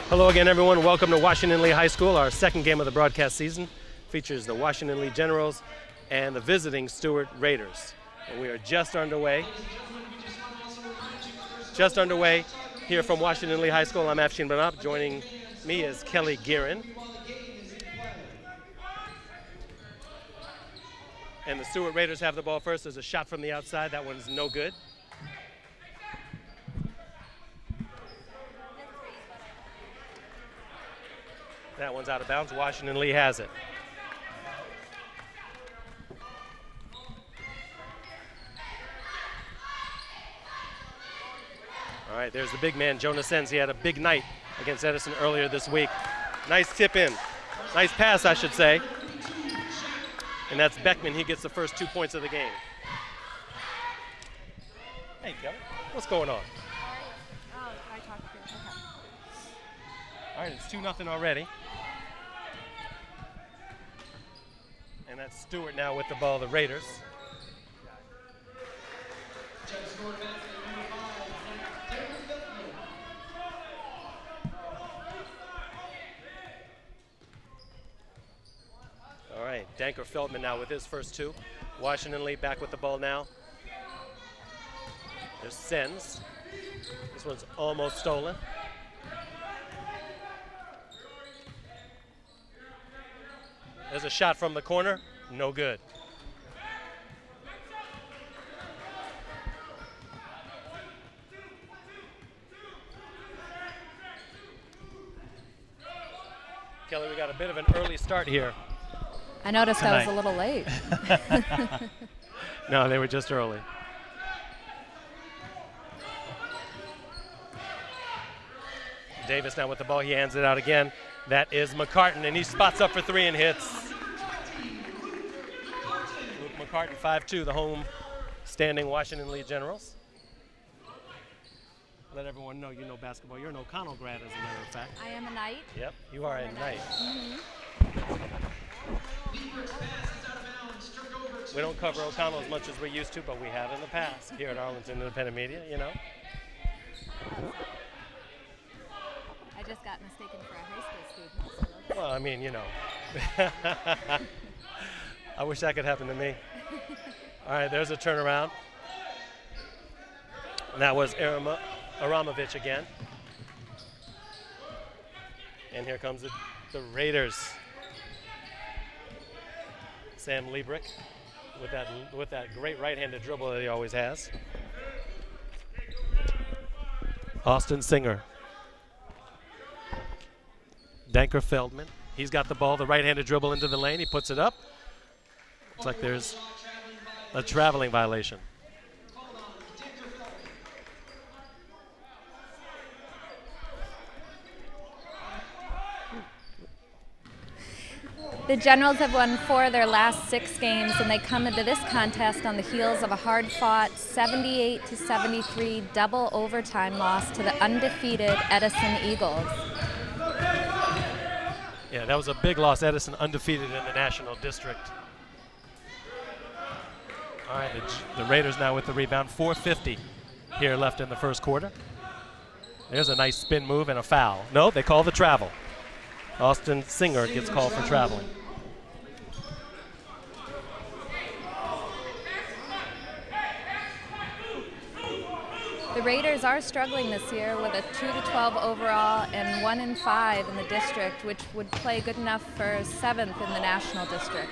Hello again, everyone. Welcome to Washington Lee High School. Our second game of the broadcast season features the Washington Lee Generals and the visiting Stuart Raiders. And we are just underway. Here from Washington Lee High School. I'm Afshin Banab. Joining me is Kelly Guerin. And the Stuart Raiders have the ball first. There's a shot from the outside. That one's no good. That one's out of bounds. Washington Lee has it. All right, there's the big man, Jonas Enns. He had a big night against Edison earlier this week. Nice tip in. Nice pass, I should say. And that's Beckman. He gets the first 2 points of the game. Hey, Kelly. What's going on? Oh, I talked to you. Okay. All right, it's 2-0 already. And that's Stuart now with the ball, the Raiders. All right, Danker Feldman now with his first two. Washington Lee back with the ball now. There's Sens. This one's almost stolen. There's a shot from the corner, no good. Kelly, we got a bit of an early start here. I noticed tonight. I was a little late. No, they were just early. Davis now with the ball. He hands it out again. That is McCartan, and he spots up for three and hits. Luke McCartan, 5'2", the home standing Washington Lee Generals. Let everyone know you know basketball. You're an O'Connell grad, as a matter of fact. I am a knight. Yep, you are a knight. Mm-hmm. We don't cover O'Connell as much as we used to, but we have in the past here at Arlington Independent Media, you know. I just got mistaken for a high school student. So. Well, I mean, you know. I wish that could happen to me. All right, there's a turnaround. And that was Aramovich again. And here comes the Raiders. Sam Liebrick with that great right-handed dribble that he always has. Austin Singer. Danker Feldman. He's got the ball, the right-handed dribble into the lane. He puts it up. Looks like there's a traveling violation. The Generals have won 4 of their last 6 games, and they come into this contest on the heels of a hard-fought 78-73 double overtime loss to the undefeated Edison Eagles. Yeah, that was a big loss. Edison undefeated in the National District. All right, the Raiders now with the rebound. 4:50 here left in the first quarter. There's a nice spin move and a foul. No, they call the travel. Austin Singer gets called for traveling. The Raiders are struggling this year with a 2-12 overall and 1-5 in the district, which would play good enough for 7th in the National District.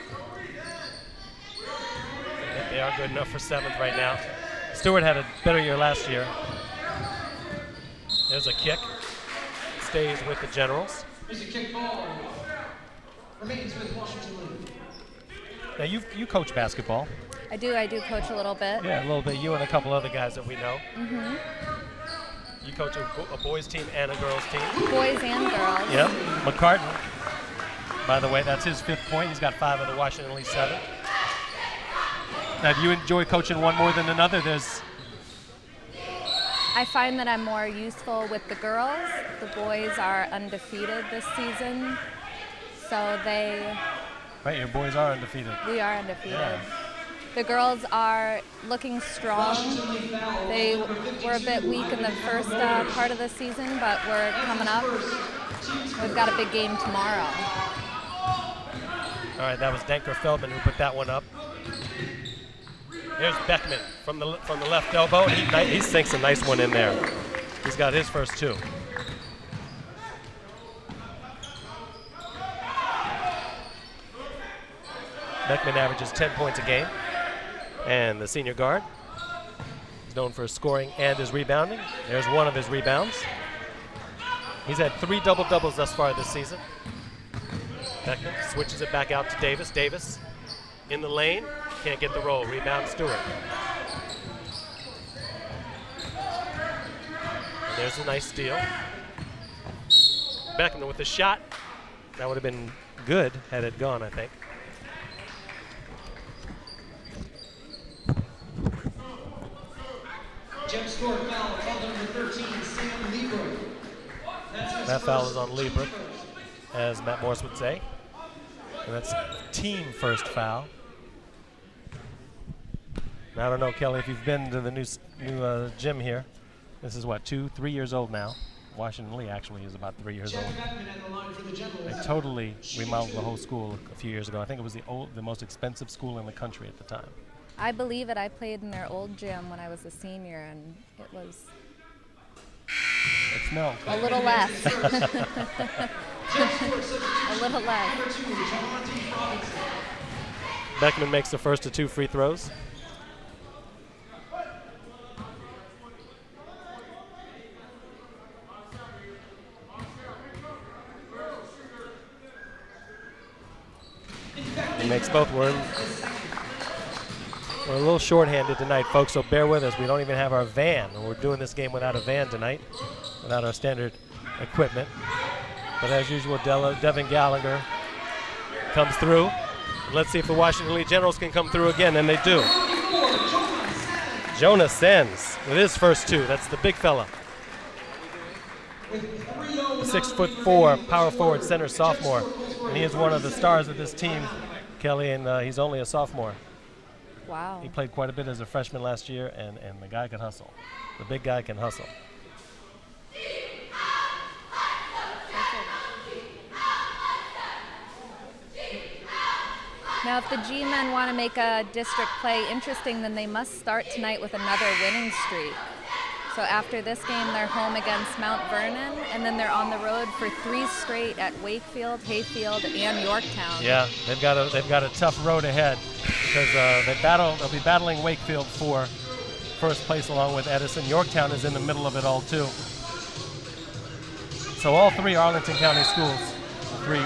Yeah, they are good enough for 7th right now. Stuart had a better year last year. There's a kick. Stays with the Generals. There's a kick ball. Remains with Washington Lee. Now you coach basketball. I do coach a little bit. Yeah, a little bit. You and a couple other guys that we know. Mm-hmm. You coach a boys team and a girls team. Boys and girls. Yep. McCartan, by the way, that's his 5th point. He's got 5 of the Washington Lee 7. Now, do you enjoy coaching one more than another? I find that I'm more useful with the girls. The boys are undefeated this season, so Right, your boys are undefeated. We are undefeated. Yeah. The girls are looking strong. They were a bit weak in the first part of the season, but we're coming up. We've got a big game tomorrow. All right, that was Denker Feldman who put that one up. Here's Beckman from the left elbow. He sinks a nice one in there. He's got his first two. Beckman averages 10 points a game. And the senior guard is known for his scoring and his rebounding. There's one of his rebounds. He's had 3 double-doubles thus far this season. Beckman switches it back out to Davis. Davis in the lane, can't get the roll. Rebound Stuart. And there's a nice steal. Beckman with the shot. That would have been good had it gone, I think. Stuart foul, called number 13, Sam Liebert. That foul is on Liebert, as Matt Morris would say. And that's team first foul. Now, I don't know, Kelly, if you've been to the new gym here. This is what, 2-3 years old now. Washington Lee actually is about 3 years old. They totally remodeled the whole school a few years ago. I think it was the most expensive school in the country at the time. I believe it. I played in their old gym when I was a senior, and it was a little less. A little less. Beckman makes the first of 2 free throws. He makes both. We're a little short-handed tonight, folks, so bear with us. We don't even have our van. We're doing this game without a van tonight, without our standard equipment. But as usual, Devin Gallagher comes through. Let's see if the Washington Lee Generals can come through again, and they do. Jonas Sens with his first 2. That's the big fella. 6'4", power forward, center sophomore. And he is one of the stars of this team, Kelly, and he's only a sophomore. Wow. He played quite a bit as a freshman last year, and the guy can hustle. The big guy can hustle. Now, if the G-men want to make a district play interesting, then they must start tonight with another winning streak. So after this game, they're home against Mount Vernon, and then they're on the road for 3 straight at Wakefield, Hayfield, and Yorktown. Yeah, they've got a tough road ahead because they'll be battling Wakefield for first place along with Edison. Yorktown is in the middle of it all too. So all 3 Arlington County schools, 3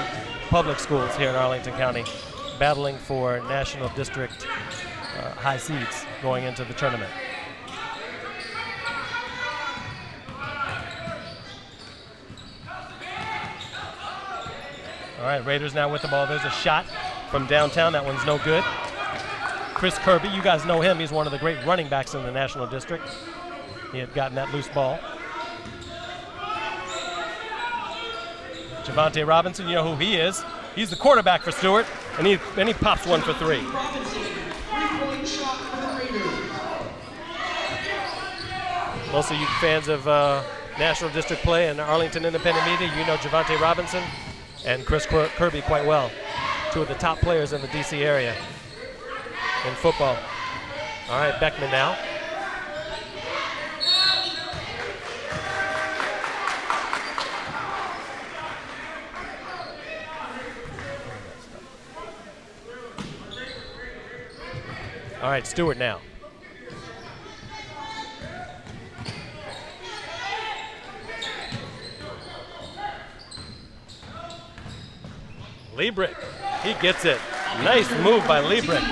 public schools here in Arlington County, battling for national district high seeds going into the tournament. All right, Raiders now with the ball. There's a shot from downtown. That one's no good. Chris Kirby, you guys know him. He's one of the great running backs in the National District. He had gotten that loose ball. Javante Robinson, you know who he is. He's the quarterback for Stuart, and he pops one for 3. Most of you fans of National District play and Arlington Independent Media, you know Javante Robinson and Chris Kirby quite well. 2 of the top players in the DC area in football. All right, Beckman now. All right, Stuart now. Liebrick, he gets it. Nice move by Liebrick.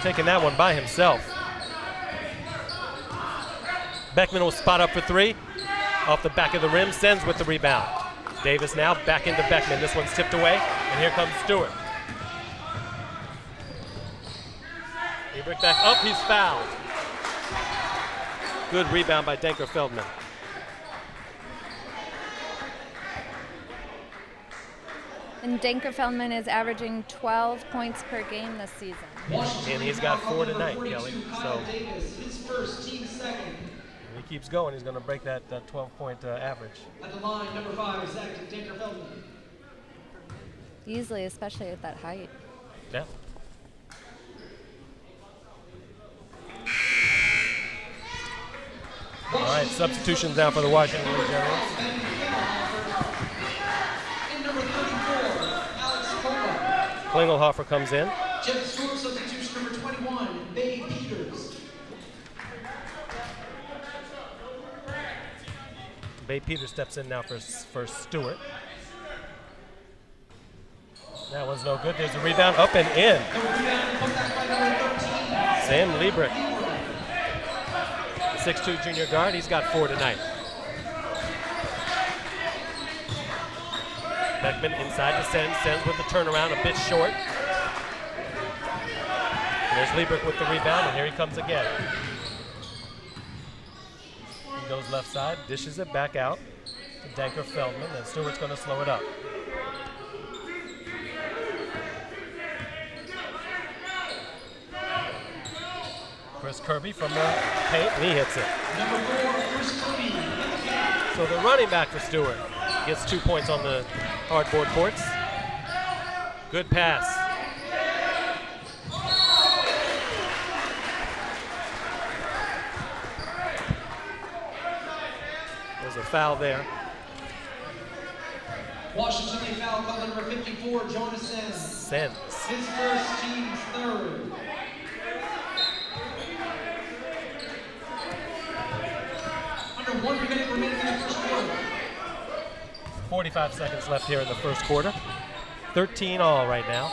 Taking that one by himself. Beckman will spot up for 3. Off the back of the rim, Sens with the rebound. Davis now back into Beckman. This one's tipped away, and here comes Stuart. Liebrick back up, he's fouled. Good rebound by Denker Feldman. And Denker Feldman is averaging 12 points per game this season. And he's got 4 tonight, Kelly. So If he keeps going, he's going to break that 12-point average. At the line, number 5, Zach Danker-Feldman. Easily, especially at that height. Yeah. All right, substitutions now for the Washington Lee Generals. And number 34, Alex Cola. Klingelhofer comes in. Jeff Stewart, substitution number 21, Bay Peters. Bay Peters steps in now for Stuart. That one's no good. There's a rebound, up and in. The rebound comes back by number 13. Sam Liebrick, the 6'2" junior guard. He's got 4 tonight. Beckman inside to Sens with the turnaround, a bit short. There's Liebrick with the rebound, and here he comes again. He goes left side, dishes it back out to Danker-Feldman, and Stewart's going to slow it up. Chris Kirby from the paint, and he hits it. Number 4, Chris Kirby. So the running back for Stuart gets 2 points on the hardboard courts. Good pass. There's a foul there. Washington, they foul call number 54, Jonas Sens. Sens. His first, team's third. Under 1 minute remaining in the first quarter. 45 seconds left here in the first quarter. 13 all right now.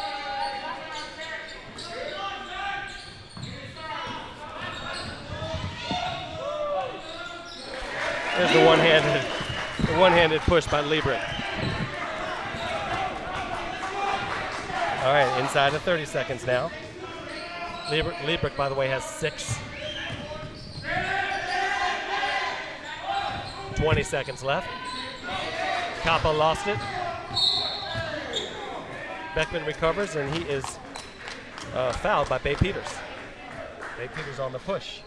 There's the one-handed push by Liebrick. All right, inside of 30 seconds now. Liebrick, by the way, has 6. 20 seconds left. Kappa lost it. Beckman recovers, and he is fouled by Bay Peters. Bay Peters on the push.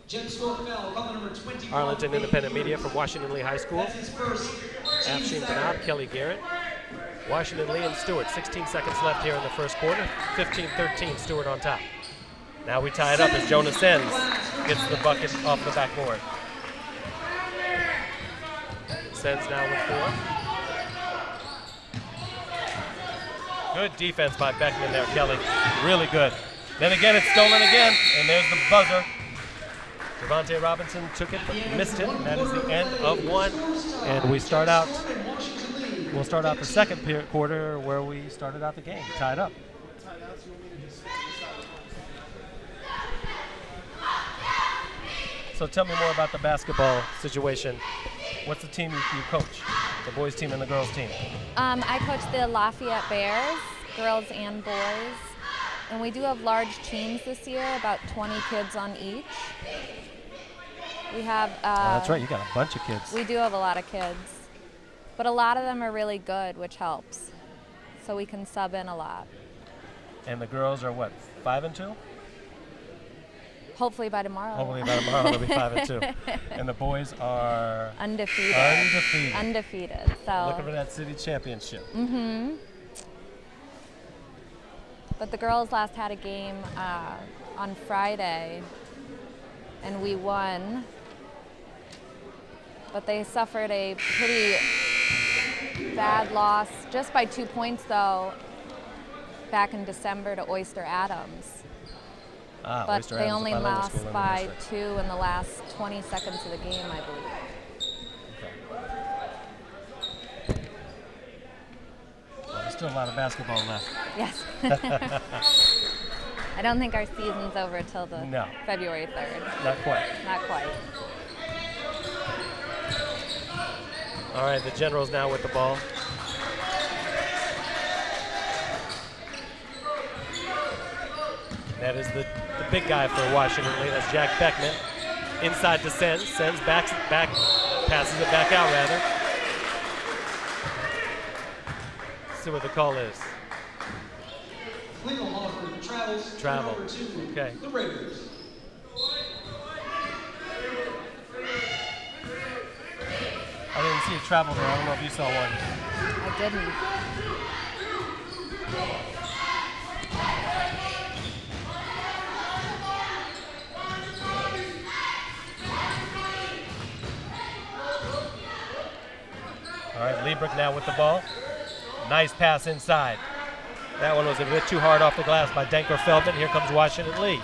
Jen Stork foul, call number 21. Arlington Independent Media from Washington Lee High School. That's his first. Afshin Benab, Kelly Garrett. Washington Lee and Stuart. 16 seconds left here in the first quarter. 15-13, Stuart on top. Now we tie it up as Jonas Sens gets the bucket off the backboard. Sens now with 4. Good defense by Beckman there, Kelly. Really good. Then again, it's stolen again, and there's the buzzer. Devontae Robinson took it, but missed it. And that is the end of 1. And we'll start out the second quarter where we started out the game, tied up. So tell me more about the basketball situation. What's the team you coach? The boys team and the girls team? I coach the Lafayette Bears, girls and boys. And we do have large teams this year, about 20 kids on each. We have... that's right, you got a bunch of kids. We do have a lot of kids. But a lot of them are really good, which helps. So we can sub in a lot. And the girls are what, 5 and 2? Hopefully by tomorrow. Hopefully by tomorrow they'll be 5 and 2. And the boys are undefeated. So looking for that city championship. Mm-hmm. But the girls last had a game on Friday, and we won. But they suffered a pretty bad loss, just by 2 points though, back in December to Oyster Adams. But Oyster they Adams, only a bilingual lost school in by the 2 in the last 20 seconds of the game, I believe. Okay. Well, there's still a lot of basketball left. Yes. I don't think our season's over till the February 3rd. Not quite. Not quite. All right, the Generals now with the ball. That is the big guy for Washington Lee. That's Jack Beckman. Inside to Sens. Sens passes it back out, rather. Let's see what the call is. Travels. Travel. Number 2, okay. the Raiders. see a travel there. I don't know if you saw one. I didn't. All right, Liebrick now with the ball. Nice pass inside. That one was a bit too hard off the glass by Denker Feldman. Here comes Washington Lee.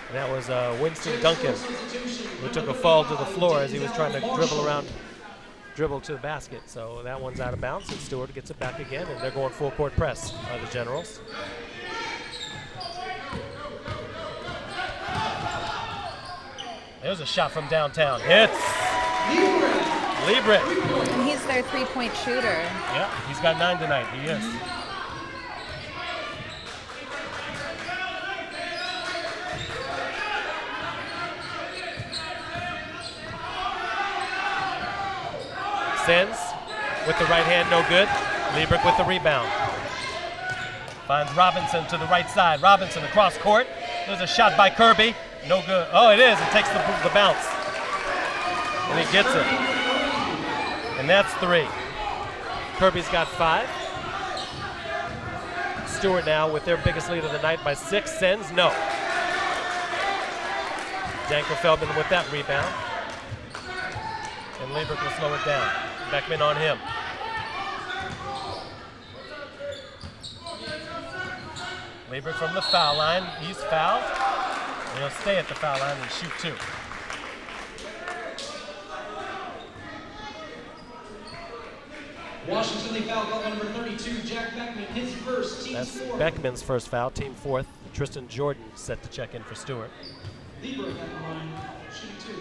And that was Winston Duncan, who took a fall to the floor as he was trying to dribble to the basket. So that one's out of bounds, and Stuart gets it back again, and they're going full court press by the Generals. There's a shot from downtown. Hits. Liebrick. And he's their three-point shooter. Yeah, he's got 9 tonight. He is. Sends with the right hand, no good. Liebrick with the rebound. Finds Robinson to the right side. Robinson across court. There's a shot by Kirby. No good. Oh, it is. It takes the bounce. And he gets it. And that's 3. Kirby's got 5. Stuart now with their biggest lead of the night by 6. Sends, no. Denker Feldman with that rebound. And Liebrick will slow it down. Beckman on him. Liebrick from the foul line. He's fouled. And he'll stay at the foul line and shoot 2. Washington, they foul call number 32, Jack Beckman, his first, team's 4. That's Beckman's first foul, team 4th. Tristan Jordan set to check in for Stuart. Liebrick at the line, shooting 2.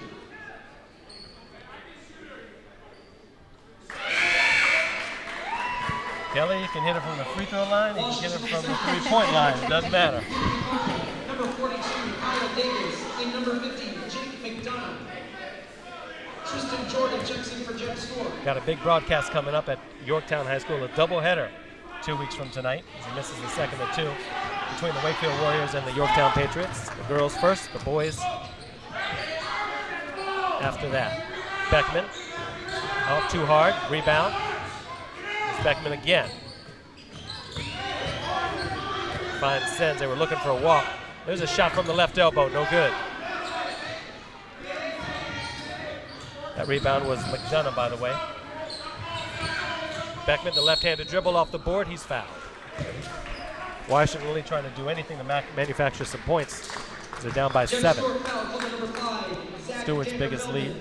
Kelly, you can hit it from the free throw line, you can hit it from the 3-point line. It doesn't matter. Number 42, Kyle Davis. And number 50, Jake McDonough. Tristan Jordan checks in for Jeff Score. Got a big broadcast coming up at Yorktown High School, a doubleheader 2 weeks from tonight, as he misses the second of 2 between the Wakefield Warriors and the Yorktown Patriots. The girls first, the boys after that. Beckman, off too hard, rebound. Beckman again. Finds Sens. They were looking for a walk. There's a shot from the left elbow. No good. That rebound was McDonough, by the way. Beckman, the left-handed dribble off the board. He's fouled. Washington really trying to do anything to manufacture some points. They're down by 7. Stewart's biggest lead.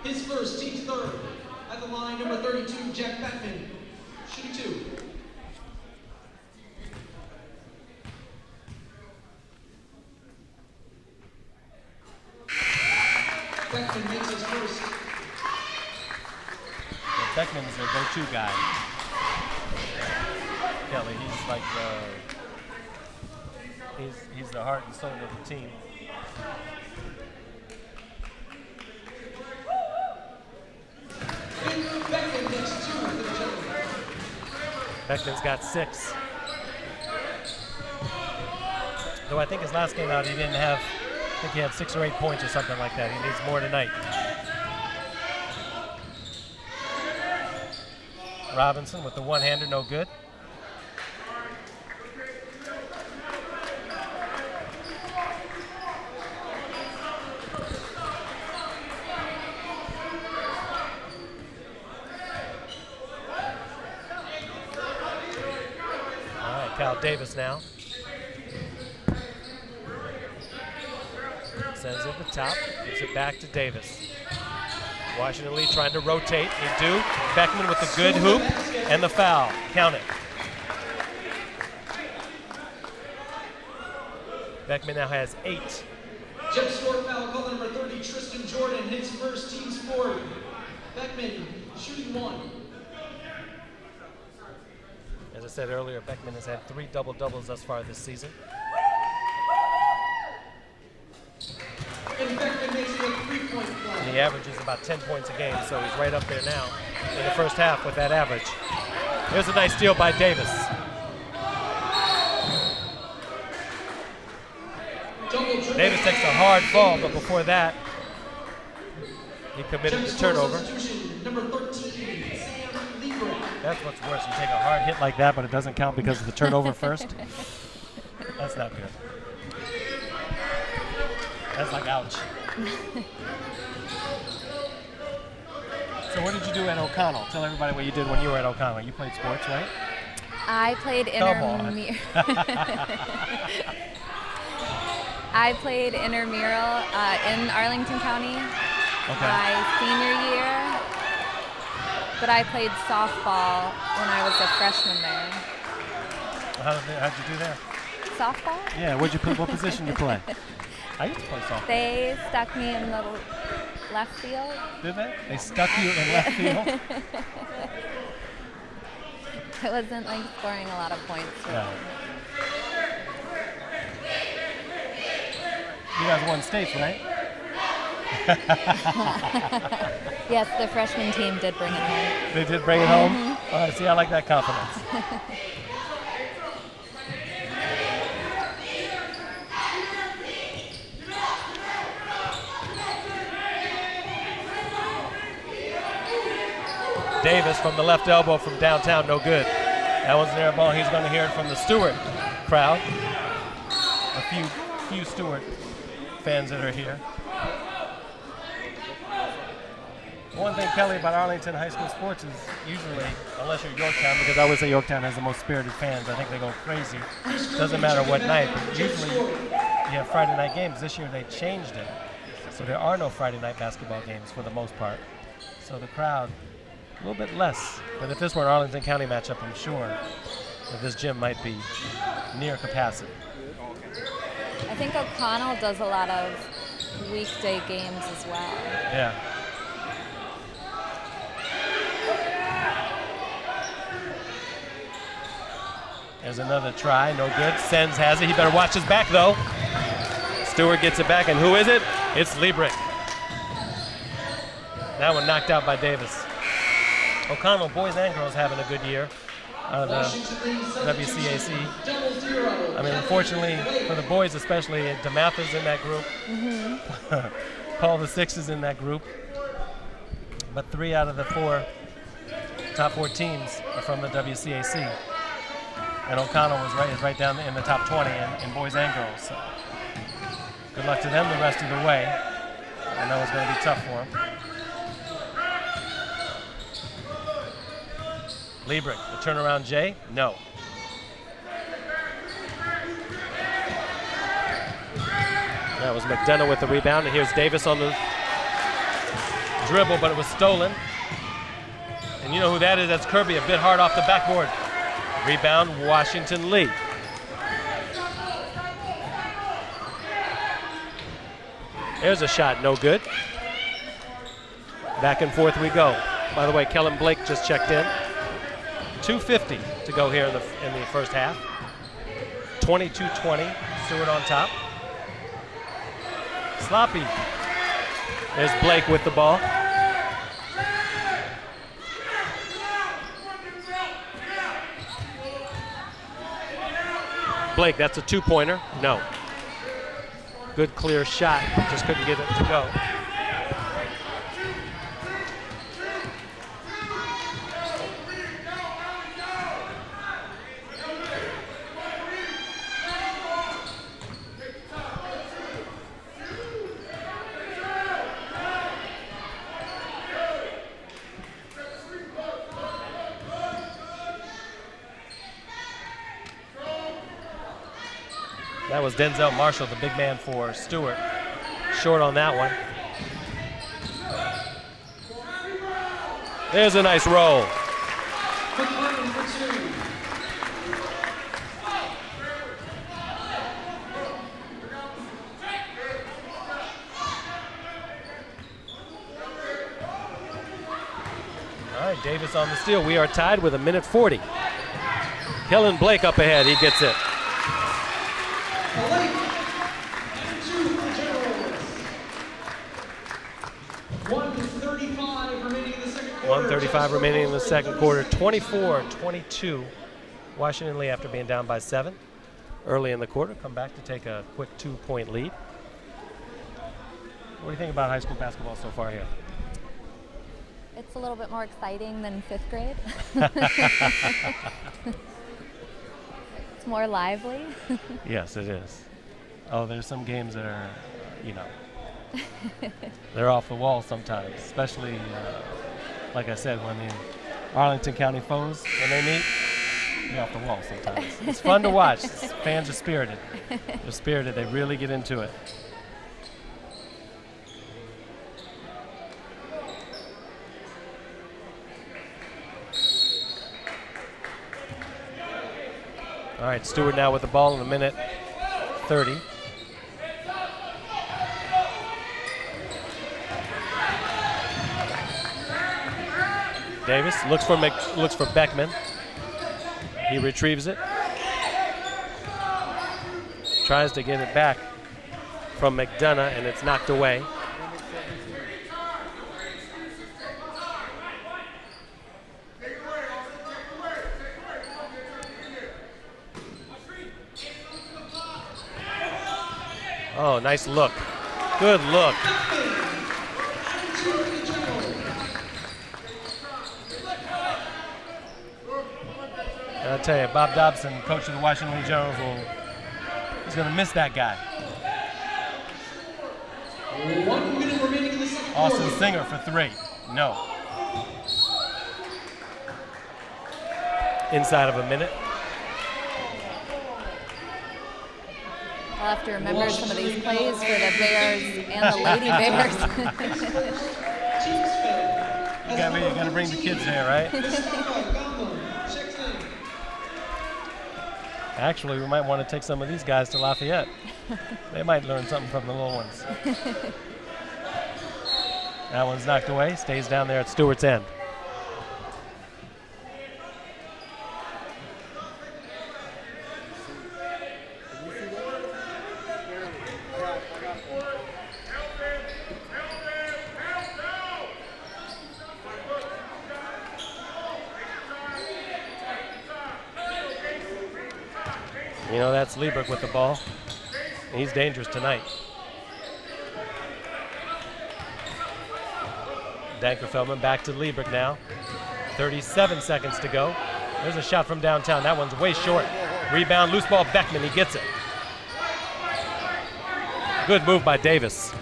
His first, team's 3rd. At the line, number 32, Jack Beckman. Shooting 2. Beckman makes his first. Yeah, Beckman's their go-to guy. Kelly, he's like he's the heart and soul of the team. Beckman makes 2 for the Generals. Beckman's got 6. Though I think his last game out he didn't have, I think he had 6 or 8 points or something like that. He needs more tonight. Robinson with the one-hander, no good. Kyle Davis now. Sends it at the top, gives it back to Davis. Washington Lee trying to rotate. They do. Beckman with the good hoop and the foul. Count it. Beckman now has 8. Jeff Score foul call number 30, Tristan Jordan, his first, team's 4. Beckman shooting 1. As I said earlier, Beckman has had 3 double-doubles thus far this season. And Beckman makes it a 3-point play. And he averages about 10 points a game, so he's right up there now in the first half with that average. Here's a nice steal by Davis. Davis takes a hard fall, but before that, he committed the turnover. That's what's worse. You take a hard hit like that, but it doesn't count because of the turnover first. That's not good. That's like ouch. So what did you do at O'Connell? Tell everybody what you did when you were at O'Connell. You played sports, right? I played intramural. I played intramural in Arlington County my senior year, but I played softball when I was a freshman there. How'd you do there? Softball? Yeah, what position did you play? I used to play softball. They stuck me in the left field. Did they? They stuck you in left field? It wasn't like scoring a lot of points. Yeah. You guys won states, right? Yes, the freshman team did bring it home. They did bring it home? Mm-hmm. All right, see, I like that confidence. Davis from the left elbow from downtown, no good. That was an air ball. He's going to hear it from the Stuart crowd. A few Stuart fans that are here. One thing, Kelly, about Arlington high school sports is usually, unless you're Yorktown, because I always say Yorktown has the most spirited fans. I think they go crazy. Doesn't matter what night, but usually you have Friday night games. This year they changed it. So there are no Friday night basketball games for the most part. So the crowd, a little bit less. But if this were an Arlington County matchup, I'm sure that this gym might be near capacity. I think O'Connell does a lot of weekday games as well. Yeah. There's another try, no good. Sens has it. He better watch his back, though. Stuart gets it back, and who is it? It's Liebrick. That one knocked out by Davis. O'Connell, boys and girls, having a good year out of the WCAC. I mean, unfortunately, for the boys especially, DeMatha's in that group. Mm-hmm. Paul the Six is in that group. But 3 out of the top 4 teams are from the WCAC. And O'Connell is right down in the top 20 in boys and girls. So good luck to them the rest of the way. I know it's going to be tough for them. Liebrick, the turnaround J? No. That was McDonough with the rebound, and here's Davis on the dribble, but it was stolen. And you know who that is? That's Kirby, a bit hard off the backboard. Rebound, Washington Lee. There's a shot, no good. Back and forth we go. By the way, Kellen Blake just checked in. 2:50 to go here in the first half. 22-20, Stuart on top. Sloppy. There's Blake with the ball. Blake, that's a 2-pointer. No. Good clear shot, just couldn't get it to go. That was Denzel Marshall, the big man for Stuart. Short on that one. There's a nice roll. All right, Davis on the steal. We are tied with 1:40. Kellen Blake up ahead. He gets it. 1:35 remaining in the second 1:35 remaining in the second quarter. 24-22. Washington Lee after being down by 7 early in the quarter. Come back to take a quick 2-point lead. What do you think about high school basketball so far here? It's a little bit more exciting than 5th grade. It's more lively. Yes, it is. Oh, there's some games that are, they're off the wall sometimes, especially, like I said, when the Arlington County foes, when they meet, they're off the wall sometimes. It's fun to watch. Fans are spirited. They're spirited. They really get into it. All right, Stuart now with the ball in a minute 30. Davis looks for Beckman. He retrieves it. Tries to get it back from McDonough, and it's knocked away. Oh, nice look. Good look. And I'll tell you, Bob Dobson, coach of the Washington Lee Generals, he's going to miss that guy. 1 minute remaining in the second Austin quarter. Singer for 3. No. Inside of a minute. I'll have to remember some of these plays for the Bears and the Lady Bears. You gotta bring the kids there, right? Actually, we might want to take some of these guys to Lafayette. They might learn something from the little ones. That one's knocked away, stays down there at Stewart's end. You know, that's Lieberg with the ball. He's dangerous tonight. Danker-Feldman back to Lieberg now. 37 seconds to go. There's a shot from downtown. That one's way short. Rebound, loose ball, Beckman. He gets it. Good move by Davis.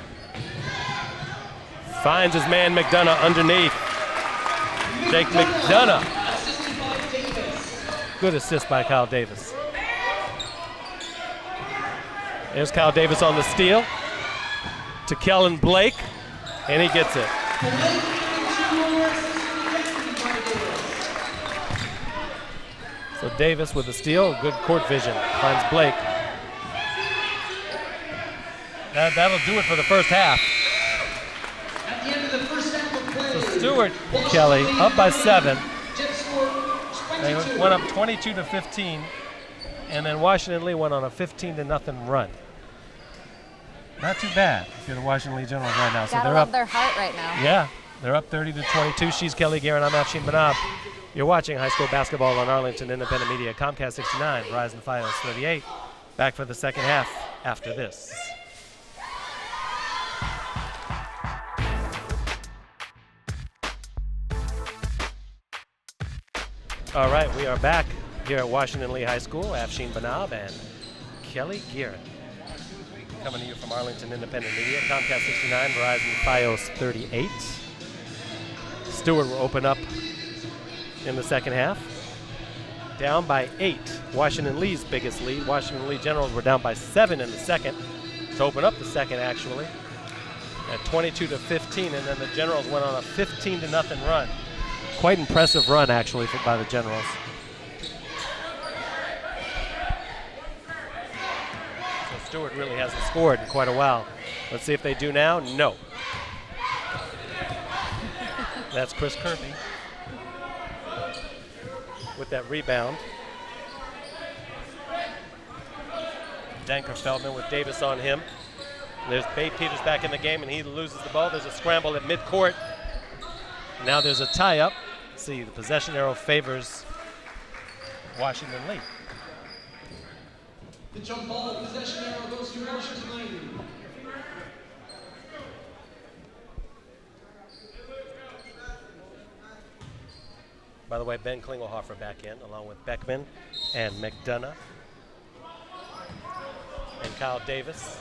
Finds his man McDonough underneath. Jake McDonough. Good assist by Kyle Davis. There's Kyle Davis on the steal to Kellen Blake, and he gets it. So Davis with the steal, good court vision, finds Blake. That'll do it for the first half. At the end of the first half of play, So Stuart, Kelly, up by 7. They went up 22-15, and then Washington Lee went on a 15-0 run. Not too bad if you're the Washington Lee Generals right now. So Gotta they're love up. their heart right now. Yeah, they're up 30-22. She's Kelly Guerin. I'm Afshin Banab. You're watching high school basketball on Arlington Independent Media. Comcast 69, Verizon Fios 38. Back for the second half after this. All right, we are back here at Washington Lee High School. Afshin Banab and Kelly Guerin. Coming to you from Arlington Independent Media, Comcast 69, Verizon Fios 38. Stuart will open up in the second half. Down by 8, Washington Lee's biggest lead. Washington Lee Generals were down by 7 in the second to open up the second, actually, at 22-15, and then the Generals went on a 15-0 run. Quite impressive run, actually, by the Generals. Stuart really hasn't scored in quite a while. Let's see if they do now. No. That's Chris Kirby with that rebound. Danker-Feldman with Davis on him. There's Babe Peters back in the game, and he loses the ball. There's a scramble at midcourt. Now there's a tie-up. See, the possession arrow favors Washington Lee. The jump ball possession arrow goes to Washington Lee. By the way, Ben Klingelhofer back in, along with Beckman and McDonough and Kyle Davis.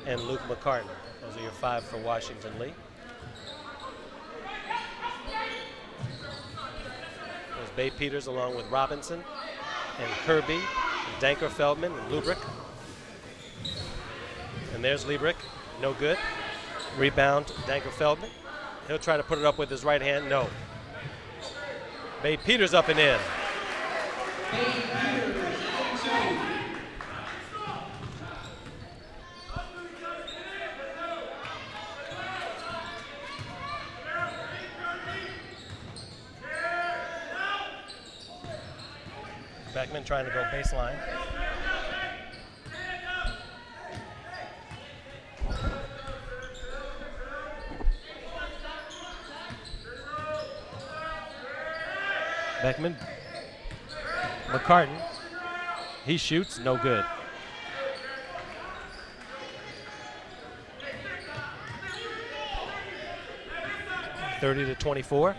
And Luke McCartan. Those are your 5 for Washington Lee. There's Bay Peters along with Robinson and Kirby, and Danker Feldman, and Lubrick. And there's Liebrick, no good. Rebound, Danker Feldman. He'll try to put it up with his right hand, no. Bay Peters up and in. Beckman trying to go baseline. Beckman. McCartan. He shoots, no good. (30-24).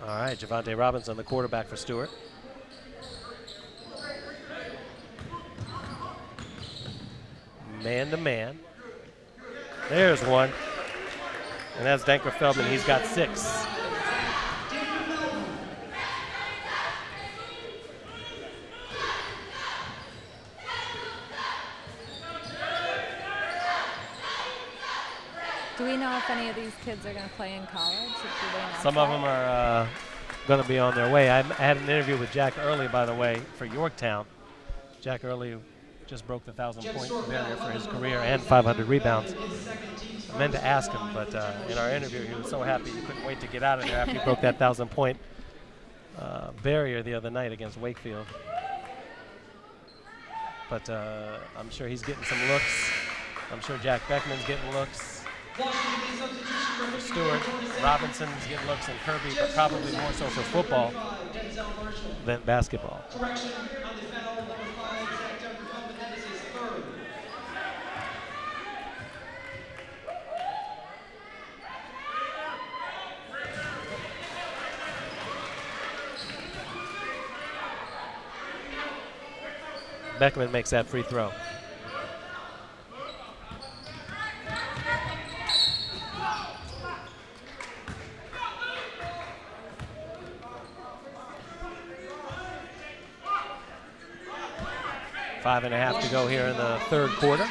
All right, Javante Robinson, the quarterback for Stuart. Man to man. There's one. And that's Danker Feldman. He's got 6. Do we know if any of these kids are going to play in college? Some of them are going to be on their way. I had an interview with Jack Early, by the way, for Yorktown. Jack Early just broke the 1,000-point barrier for his career and 500 rebounds. I meant to ask him, but in our interview, he was so happy he couldn't wait to get out of there after he broke that 1,000-point barrier the other night against Wakefield. But I'm sure he's getting some looks. I'm sure Jack Beckman's getting looks. For Stuart, Robinson's getting looks, and Kirby, but probably more so for football than basketball. Correction on the foul, number 5, Zach Danker Feldman, that is his 3rd. Beckman makes that free throw. Five and a half to go here in the 3rd quarter.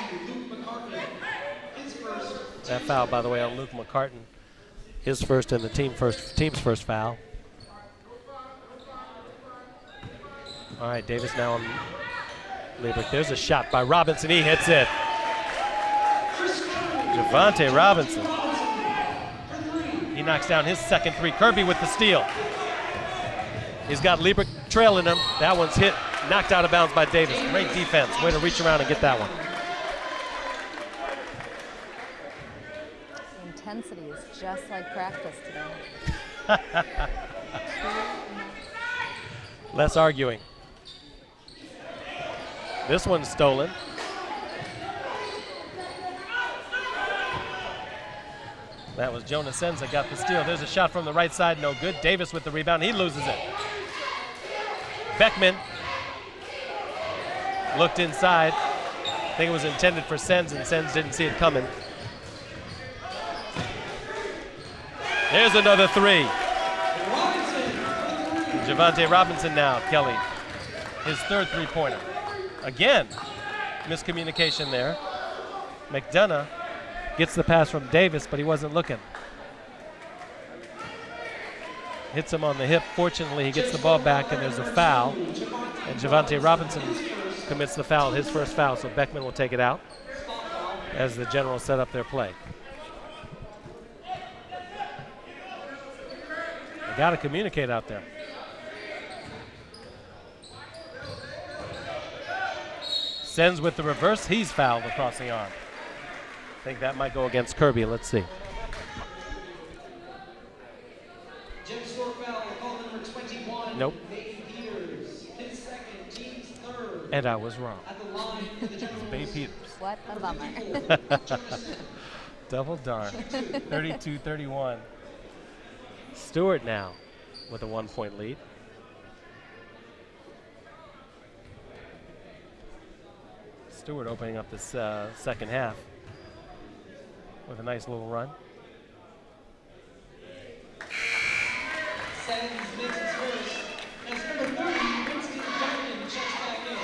That foul, by the way, on Luke McCartan, his first and the team's first foul. All right, Davis now on Liebrick. There's a shot by Robinson. He hits it. Javante Robinson. He knocks down his second 3. Kirby with the steal. He's got Liebrick trailing him. That one's hit. Knocked out of bounds by Davis. Great defense. Way to reach around and get that one. Intensity is just like practice today. Less arguing. This one's stolen. That was Jonas Senza got the steal. There's a shot from the right side, no good. Davis with the rebound, he loses it. Beckman looked inside. I think it was intended for Sens, and Sens didn't see it coming. There's another 3. Javante Robinson now, Kelly. His 3rd three-pointer. Again, miscommunication there. McDonough gets the pass from Davis, but he wasn't looking. Hits him on the hip. Fortunately, he gets the ball back, and there's a foul. And Javante Robinson commits the foul, his first foul, so Beckman will take it out as the Generals set up their play. Got to communicate out there. Sends with the reverse. He's fouled across the arm. I think that might go against Kirby. Let's see. Jim Stuart foul, call number 21. Nope. Peters. His second, team's third. And I was wrong. At the line for the Generals. Bay Peters. What a bummer. Double darn. 32-31. Stuart now with a 1-point lead. Stuart opening up this second half with a nice little run. Sends makes his first. As number 30, Winston Duncan checks back in.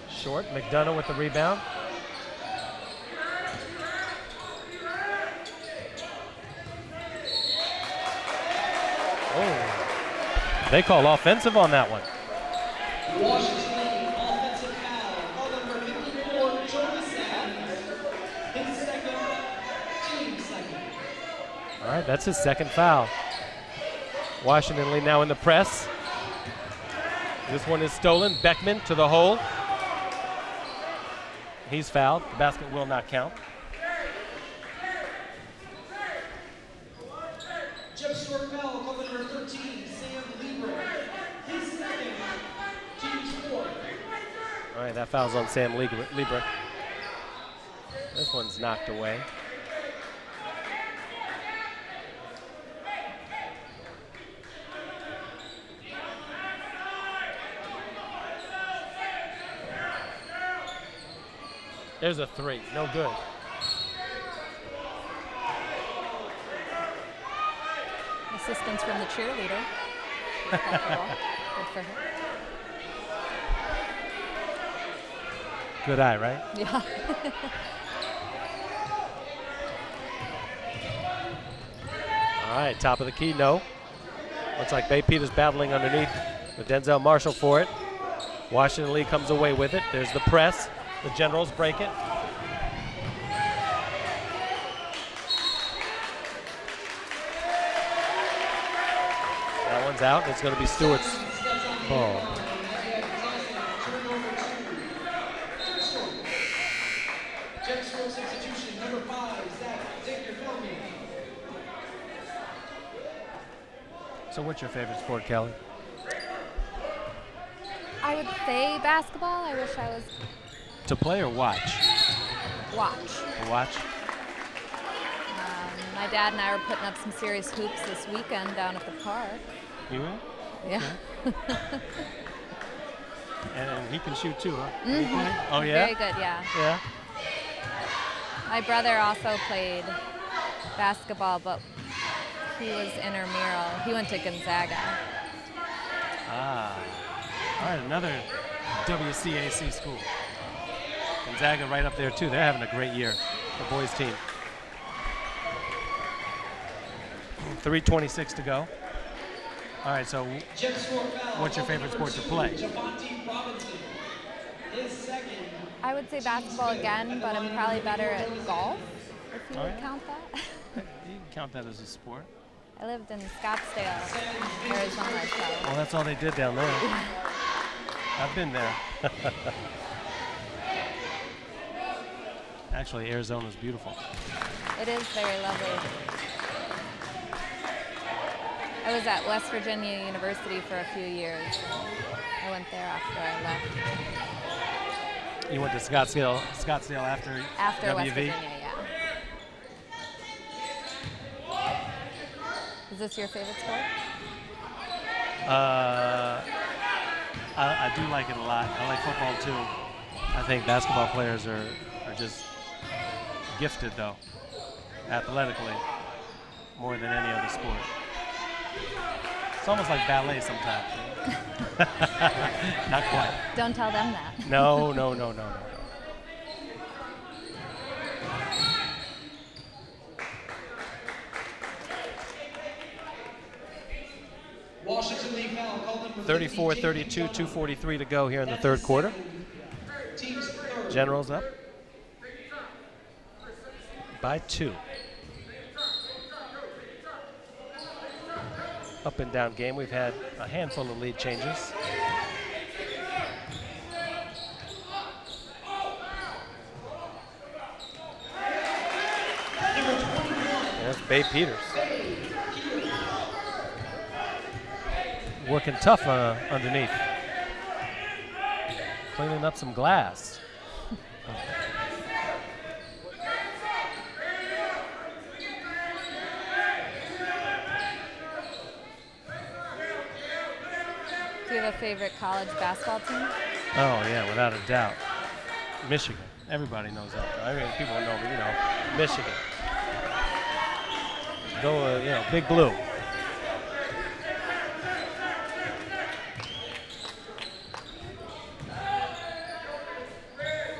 Short. McDonough with the rebound. Oh, they call offensive on that one. Washington offensive foul. Call number 54, Jordan Sands. His second, team second. All right, that's his second foul. Washington Lee now in the press. This one is stolen. Beckman to the hole. He's fouled. The basket will not count. Jeff Stuart foul, call number 13, Sam Lieber. His second, team's fourth. All right, that foul's on Sam Lieber. This one's knocked away. There's a three, no good. Assistance from the cheerleader. Good for her. Good eye, right? Yeah. All right, top of the key, no. Looks like Bay Peters battling underneath with Denzel Marshall for it. Washington Lee comes away with it. There's the press. The Generals break it. That one's out. It's going to be Stewart's ball. Jeff Stuart substitution, number 5, Zach, take your filming. So what's your favorite sport, Kelly? I would say basketball. I wish I was To play or watch? watch. To watch? My dad and I were putting up some serious hoops this weekend down at the park. You will? Yeah. And he can shoot too, huh? Can he play? Oh, yeah? Very good, yeah. Yeah. My brother also played basketball, but he was intramural. He went to Gonzaga. Ah. All right, another WCAC school. Gonzaga right up there, too. They're having a great year, the boys' team. 3:26 to go. All right, so what's your favorite sport to play? I would say basketball again, but I'm probably better at golf, if you Oh, would yeah? count that. You can count that as a sport. I lived in Scottsdale, Arizona, so. Well, that's all they did down there. I've been there. Actually, Arizona's beautiful. It is very lovely. I was at West Virginia University for a few years. I went there after I left. You went to Scottsdale after After West WV? Virginia, yeah. Is this your favorite sport? I do like it a lot. I like football too. I think basketball players are just gifted, though, athletically, more than any other sport. It's almost like ballet sometimes. Not quite. Don't tell them that. No. Washington Lee foul, call number 34-32, 2:43 to go here in the third quarter. Team's third. Generals up. by 2. Up and down game. We've had a handful of lead changes. There's Babe Peters. Working tough underneath. Cleaning up some glass. Do you have a favorite college basketball team? Oh, yeah, without a doubt. Michigan. Everybody knows that. I mean, people know, but, you know, Michigan. Go, you know, Big Blue.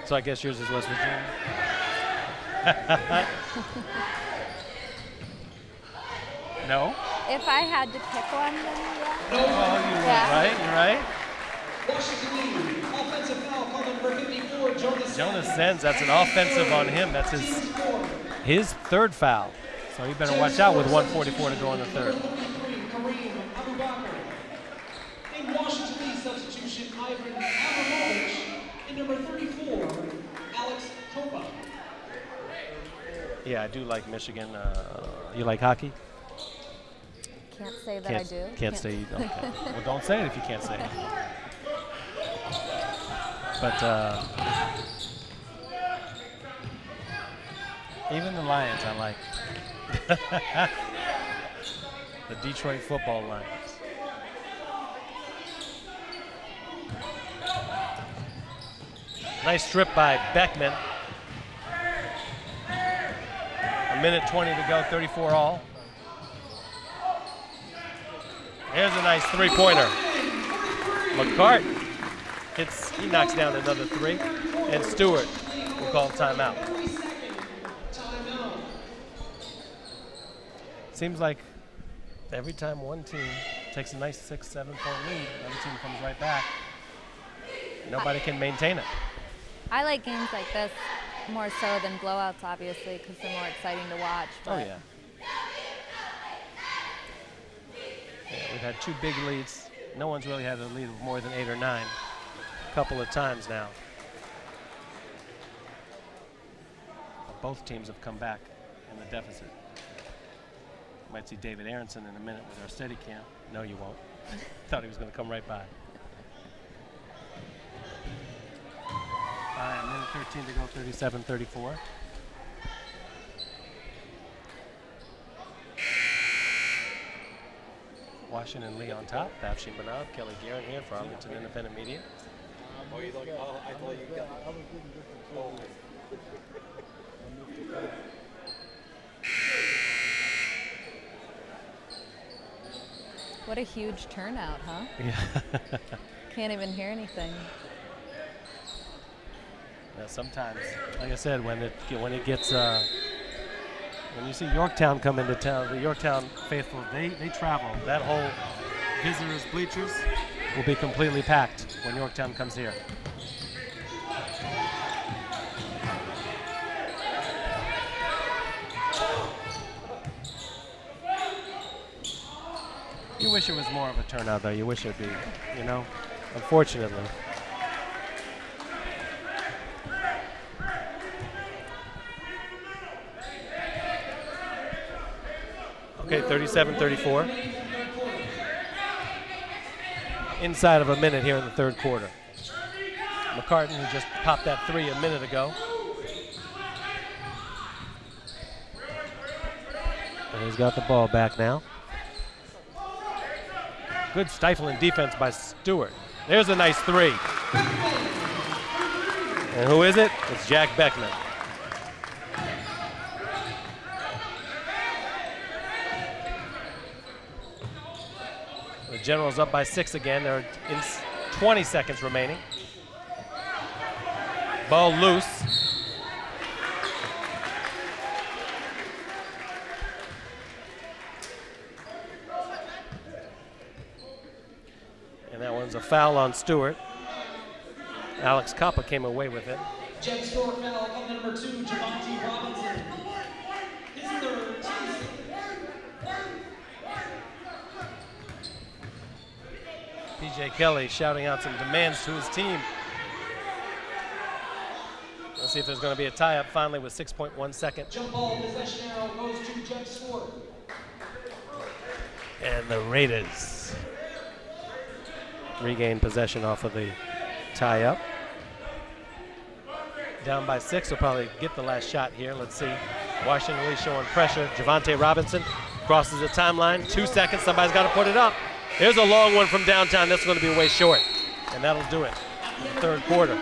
So I guess yours is West Virginia? No? If I had to pick one, then yeah. Oh, you're right. Washington lead. Offensive foul called number 54, Jonas Zenz, that's an offensive on him. That's his third foul. So you better watch out with 1:44 to go in the third. In Washington lead substitution, Ivan Abramovich. And number 34, Alex Kopa. Yeah, I do like Michigan. You like hockey? Can't say that I do. Can't say you don't. Okay. Well, don't say it if you can't say it. But even the Lions, I like. The Detroit football Lions. Nice strip by Beckman. A minute 20 to go, 34 all. There's a nice three-pointer. McCart he knocks down another 3. And Stuart will call timeout. Seems like every time one team takes a nice 6-7 point lead, another team comes right back. Nobody can maintain it. I like games like this more so than blowouts, obviously, because they're more exciting to watch. Oh, yeah. We've had 2 big leads. No one's really had a lead of more than 8 or 9 a couple of times now. Both teams have come back in the deficit. You might see David Aronson in a minute with our steady cam. No, you won't. Thought he was going to come right by. All right, a minute 13 to go, 37-34. Washington Lee on top. Bafshin Banab, Kelly Guerin here for Arlington Independent Media. Oh, you like, oh, I thought you got What a huge turnout, huh? Yeah. Can't even hear anything. Yeah, sometimes, like I said, when it gets when you see Yorktown come into town, the Yorktown faithful, they travel. That whole visitors bleachers will be completely packed when Yorktown comes here. You wish it was more of a turnout, though. You wish it'd be, you know, unfortunately. Okay, 37-34. Inside of a minute here in the third quarter. McCartan, who just popped that 3 a minute ago. And he's got the ball back now. Good stifling defense by Stuart. There's a nice 3. And who is it? It's Jack Beckman. The Generals up by 6 again. There are 20 seconds remaining. Ball loose. And that one's a foul on Stuart. Alex Koppa came away with it. Jet score foul on number 2, Javante Robinson. TJ Kelly shouting out some demands to his team. Let's see if there's going to be a tie-up finally with 6.1 seconds. Jump ball possession arrow goes to Jeff Stuart. And the Raiders regain possession off of the tie-up. Down by 6, will probably get the last shot here. Let's see. Washington Lee showing pressure. Javante Robinson crosses the timeline. 2 seconds, somebody's got to put it up. Here's a long one from downtown. That's going to be way short. And that'll do it in the third quarter.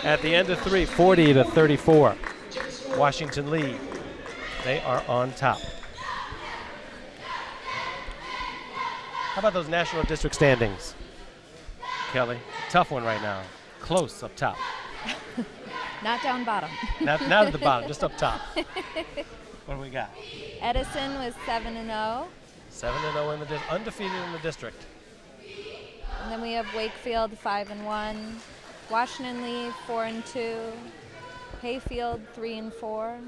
At the end of 3, 40-34. Washington Lee, they are on top. How about those national district standings? Kelly, tough one right now. Close up top. Not down bottom. Not at the bottom, just up top. What do we got? Edison was 7-0. 7-0 in the undefeated in the district. And then we have Wakefield 5-1. Washington Lee 4-2. Hayfield 3-4.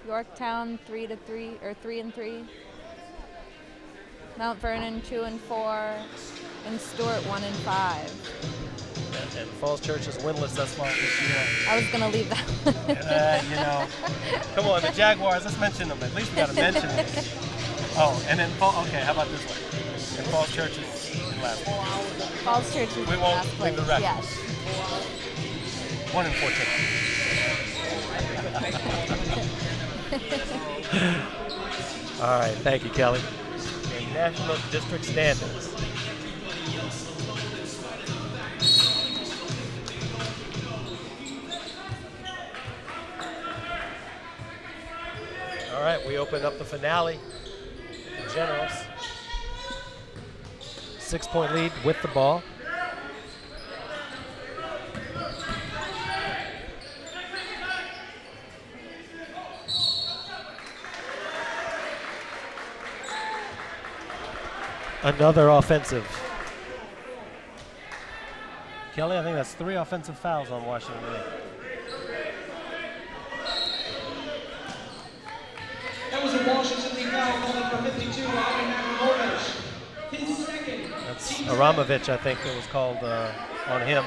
Yorktown 3-3 or 3-3. Mount Vernon 2-4. And Stuart 1-5. And Falls Church is winless thus far this year. I was gonna leave that. You know, come on, the Jaguars. Let's mention them. At least we got to mention them. Oh, and then okay. How about this one? And Falls Church is in last place. Falls Church is We in won't last leave place. the record. Yes. 1-14. All right, thank you, Kelly. The national district standings. All right, we open up the finale. The Generals. 6-point lead with the ball. Another offensive. Kelly, I think that's 3 offensive fouls on Washington Lee. That was a Washington Lee foul calling for 52 on his second. That's Aramovich, I think, that was called on him.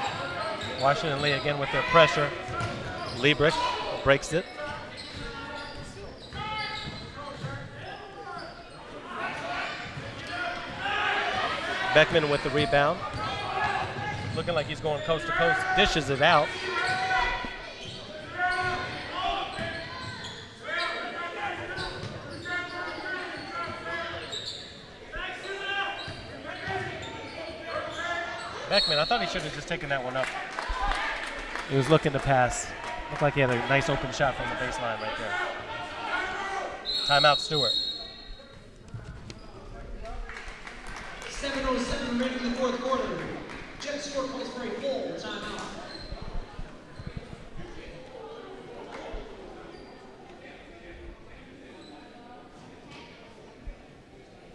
Washington Lee again with their pressure. Liebrich breaks it. Beckman with the rebound. Looking like he's going coast to coast. Dishes it out. Beckman, I thought he should have just taken that one up. He was looking to pass. Looked like he had a nice open shot from the baseline right there. Timeout, Stuart. 7:07 remaining in the fourth quarter. Jet score calls for a full timeout.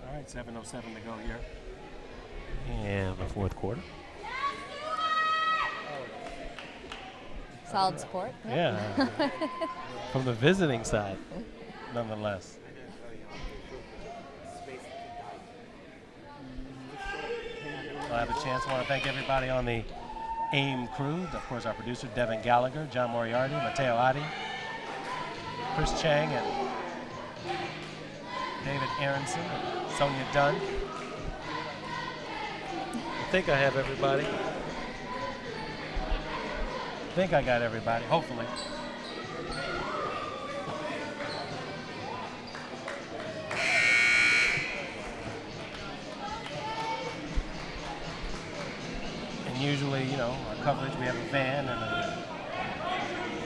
All right, 7:07 to go here. And the fourth quarter. Solid support. Yeah. From the visiting side, nonetheless. I have a chance. I want to thank everybody on the AIM crew. Of course, our producer, Devin Gallagher, John Moriarty, Matteo Adi, Chris Chang, and David Aronson, and Sonia Dunn. I think I have everybody. I think I got everybody, hopefully. And usually, you know, our coverage, we have a van, and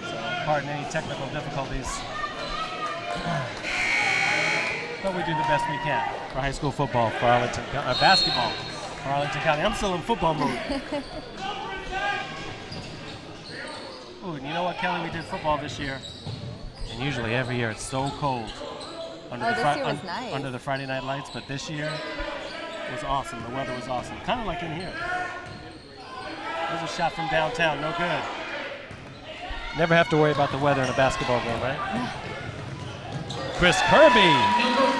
so pardon any technical difficulties. But we do the best we can for high school football, for Arlington, basketball, for Arlington County. I'm still in football mode. Ooh, and you know what, Kelly? We did football this year, and usually every year it's so cold under this year was nice. under the Friday night lights. But this year it was awesome. The weather was awesome, kind of like in here. There's a shot from downtown, no good. Never have to worry about the weather in a basketball game, right? Chris Kirby. Number 4,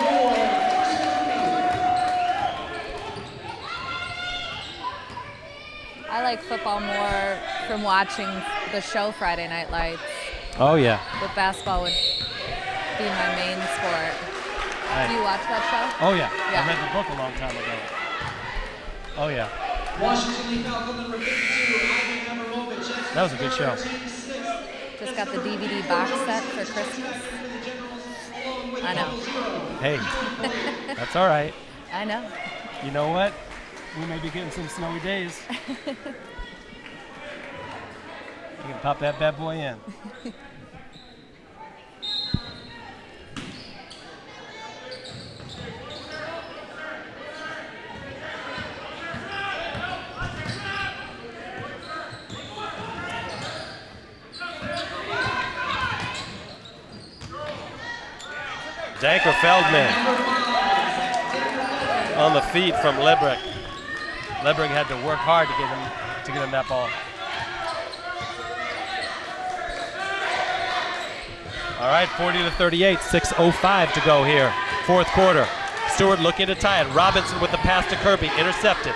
I like football more from watching the show Friday Night Lights. Oh, yeah. But basketball would be my main sport. Do you watch that show? Oh, yeah. Yeah. I read the book a long time ago. Oh, yeah. Washington Lee Falcon number 52, Ivan Abramovich. That was a good show. Just got the DVD box set for Christmas. I know. Hey, that's all right. I know. You know what? We may be getting some snowy days. You can pop that bad boy in. Danker Feldman on the feed from Librick. Librick had to work hard to get him that ball. All right, 40-38, 6:05 to go here. Fourth quarter. Stuart looking to tie it. Robinson with the pass to Kirby, intercepted.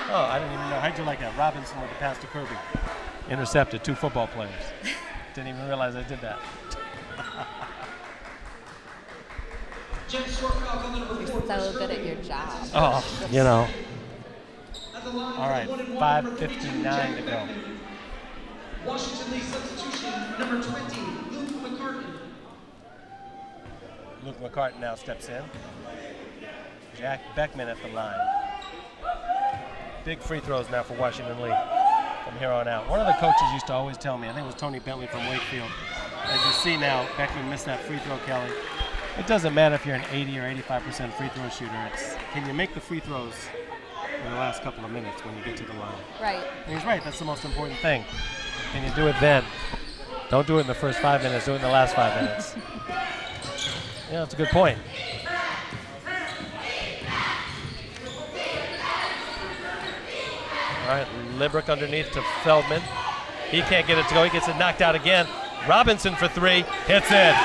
Oh, I didn't even know. How'd you like that? Robinson with the pass to Kirby. Intercepted, 2 football players. Didn't even realize I did that. Jen Short Falcon number 4. You're so good at your job. Oh, you know. At the line, All right, 5:59 to go. Washington Lee substitution number 20, Luke McCartan. Luke McCartan now steps in. Jack Beckman at the line. Big free throws now for Washington Lee from here on out. One of the coaches used to always tell me, I think it was Tony Bentley from Wakefield, as you see now, Beckman missed that free throw, Kelly. It doesn't matter if you're an 80 or 85% free throw shooter. It's can you make the free throws in the last couple of minutes when you get to the line? Right. And he's right. That's the most important thing. Can you do it then? Don't do it in the first 5 minutes. Do it in the last 5 minutes. Yeah, that's a good point. All right, Librick underneath to Feldman. He can't get it to go. He gets it knocked out again. Robinson for 3. Hits it.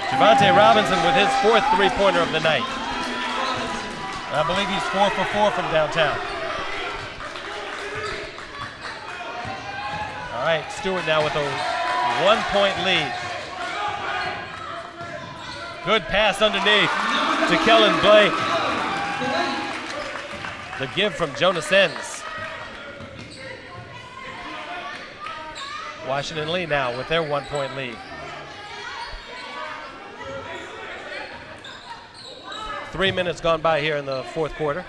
Javante Robinson with his 4th three-pointer of the night. I believe he's 4 for 4 from downtown. All right, Stuart now with a 1-point lead. Good pass underneath to Kellen Blake. The give from Jonas Enns. Washington Lee now with their 1-point lead. 3 minutes gone by here in the fourth quarter.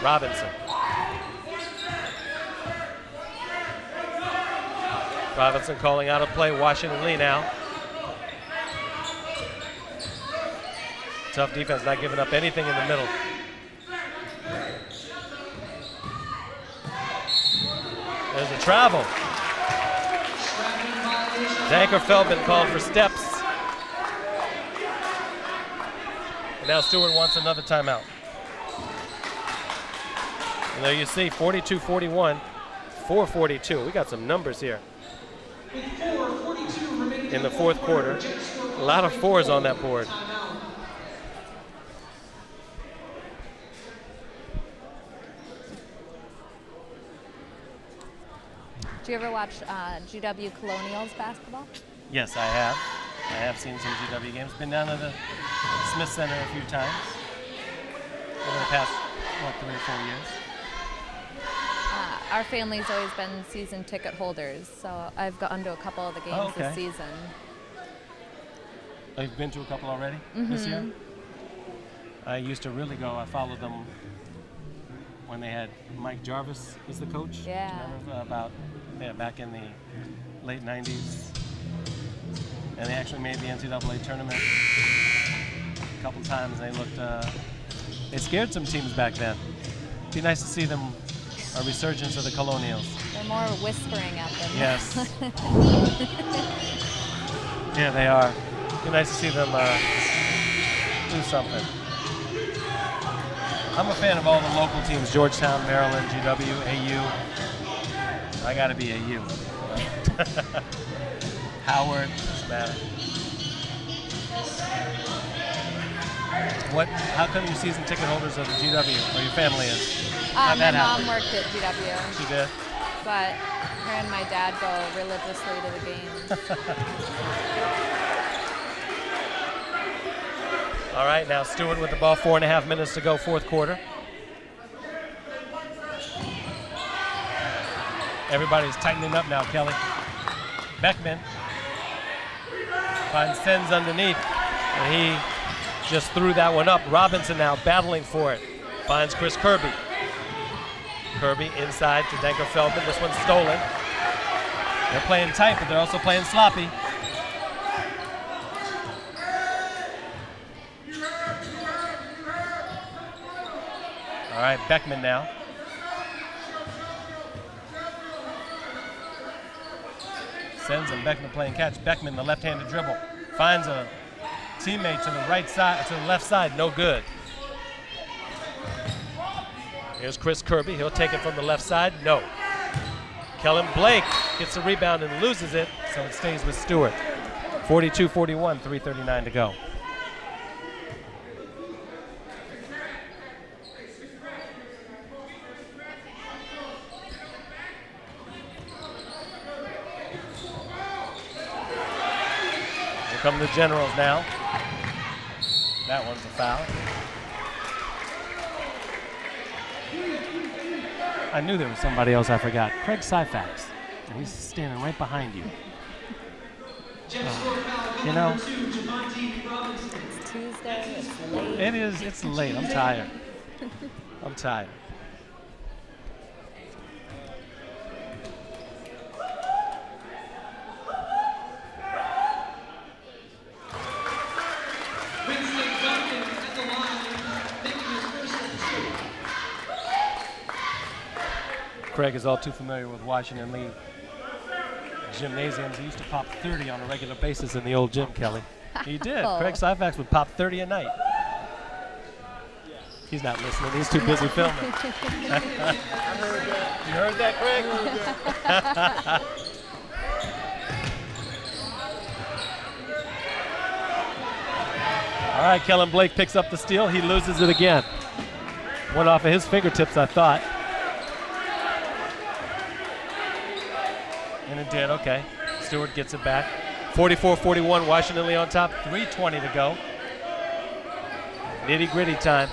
Robinson. Robinson calling out a play. Washington Lee now. Tough defense, not giving up anything in the middle. There's a travel. Danker Feldman called for steps. And now Stuart wants another timeout. And there you see 42-41, 4:42. We got some numbers here. In the fourth quarter. A lot of 4s on that board. Do you ever watch GW Colonials basketball? Yes, I have. I have seen some GW games. Been down to the Smith Center a few times over the past, 3 or 4 years. Our family's always been season ticket holders, so I've gone to a couple of the games this season. Oh, you've been to a couple already this year? I used to really go. I followed them when they had Mike Jarvis as the coach. Yeah. Remember back in the late 90s. And they actually made the NCAA tournament a couple times. They looked, they scared some teams back then. It'd be nice to see them, a resurgence of the Colonials. They're more whispering at them. Yes. Yeah, they are. It'd be nice to see them do something. I'm a fan of all the local teams, Georgetown, Maryland, GW, AU. I gotta be AU. Howard, doesn't matter. How come you season ticket holders of the GW, or your family is? My that mom happen? worked at GW, She did? but her and my dad go religiously to the games. All right, now Stuart with the ball, 4.5 minutes to go, fourth quarter. Everybody's tightening up now, Kelly. Beckman finds Sens underneath, and he just threw that one up. Robinson now battling for it. Finds Chris Kirby. Kirby inside to Denker Feldman. This one's stolen. They're playing tight, but they're also playing sloppy. All right, Beckman now. Sends and Beckman playing catch. Beckman, the left-handed dribble, finds a teammate to the right side, to the left side, no good. Here's Chris Kirby, he'll take it from the left side, no. Kellen Blake gets the rebound and loses it, so it stays with Stuart. 42-41, 3:39 to go. Here come the Generals now. That one's a foul. I knew there was somebody else I forgot. Craig Syfax. And he's standing right behind you. You know, It's Tuesday, it's late. it is, it's late. I'm tired. I'm tired. Craig is all too familiar with Washington Lee gymnasiums. He used to pop 30 on a regular basis in the old gym, Kelly. He did. Craig Syfax would pop 30 a night. He's not listening. He's too busy filming. You heard that, Craig? All right, Kellen Blake picks up the steal. He loses it again. Went off of his fingertips, I thought. And it did, okay. Stuart gets it back. 44-41, Washington Lee on top. 3:20 to go. Nitty-gritty time.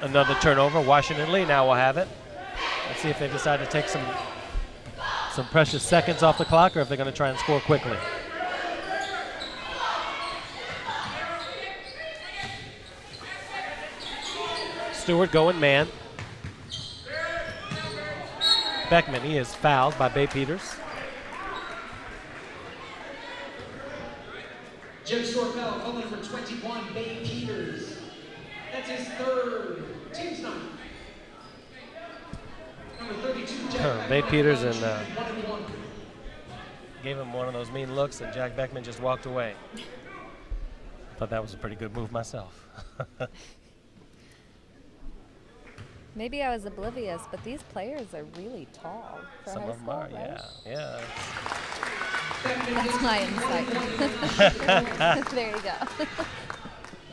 Another turnover. Washington Lee now will have it. Let's see if they decide to take some precious seconds off the clock or if they're going to try and score quickly. Stuart going man. Beckman, he is fouled by Bay Peters. Jim Stuart foul, called number 21, Bay Peters. That's his third, team's number. Number 32, Jack Bay Peters and 1-1. gave him one of those mean looks, and Jack Beckman just walked away. Thought that was a pretty good move myself. Maybe I was oblivious, but these players are really tall for Some high of them school, are, right? yeah. That's my insight. There you go.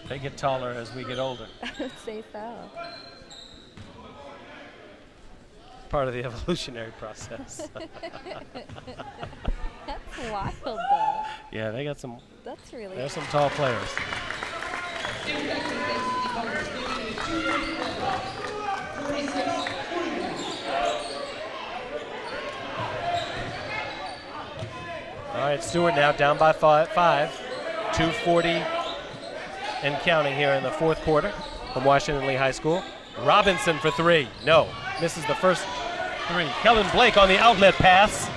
They get taller as we get older. I would say so. Part of the evolutionary process. That's wild, though. Yeah, they got some. That's really. There's some tall players. All right, Stuart now down by 5. 2:40 and counting here in the fourth quarter from Washington Lee High School. Robinson for three. No, misses the first three. Kellen Blake on the outlet pass.